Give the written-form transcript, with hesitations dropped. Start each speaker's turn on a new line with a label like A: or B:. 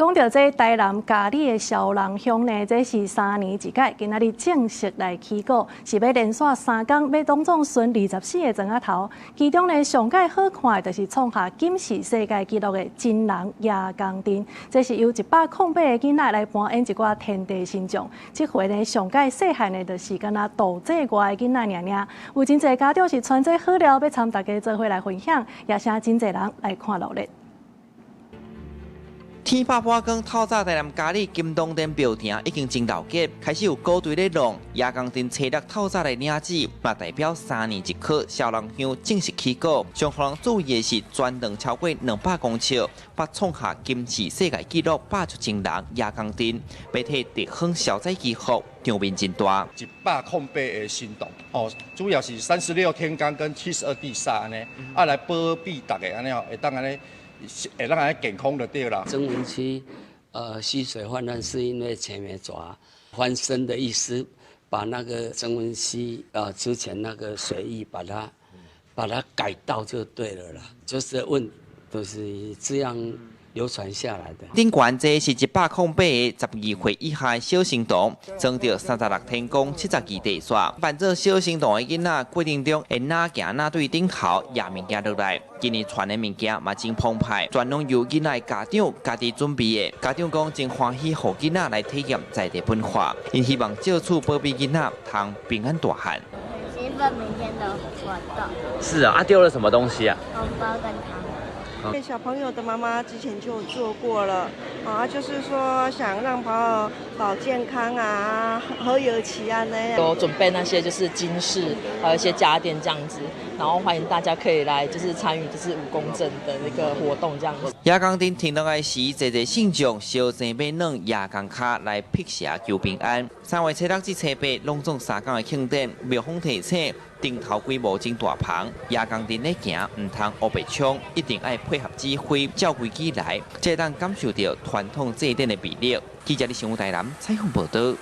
A: 讲到这台南嘉里的小人乡呢，这是3年一届，今仔日正式来起稿，是要连续3天要当中顺24个钟仔头。其中呢，上届好看的就是创下金氏世界纪录的真人夜光灯，这是由108个囡仔来扮演一寡天地神像。这回呢，上届细汉的就是敢若杜这外的囡仔尔尔，有真侪家长是传这好料要参大家做伙来分享，也请真侪人来看热闹。
B: 天白半光，透早台南嘉里金东店庙埕已经真热结，开始有高队咧弄夜光灯，车辆透早的领子，嘛代表3年一科小人乡正式起稿。上互人注意的是，专长超过200公尺，把创下金氏世界纪录8出真人夜光灯，媒体直hướng消灾祈福，场面真大。
C: 108个行动哦，主要是36天罡跟72地煞安尼，来保庇大家安尼哦，会当安尼。 会让人健康就对了。
D: 曾文区，溪水泛滥是因为前面抓翻身的意思，把那个曾文溪之前那个水域把它改道就对了啦，就是都是这样流传下来的。
B: 顶悬这是108个12岁以下的小神童，装着36天宫72地煞，扮做小神童的囡仔过程中会哪行哪对顶头压物件落来。 今年传的物件嘛真澎湃，全拢由囡仔家长家己准备的。家长讲真欢喜，互囡仔来体验在地文化，因希望借此保庇囡仔通平安大汉。
E: 兴奋明天的活动。
B: 是啊，丢了什么东西啊？
E: 红包跟糖。
F: 小朋友的妈妈之前就做过了，就是说想让保健康啊、和有齐啊那样。
G: 有准备那些就是金饰，还有一些家电这样子，然后欢迎大家可以来就是参与就是5公证的那个活动这样子。
B: 夜光灯停落来时，侪信众烧钱买软夜光卡来辟邪求平安。3月7日至7、8隆重3天的庆典，庙方提醒。 顶头规模真大棚，夜光灯咧行，唔通黑白冲，一定要配合指挥，照规矩来，才当感受到传统祭典的魅力。记者李新武台南采访报道。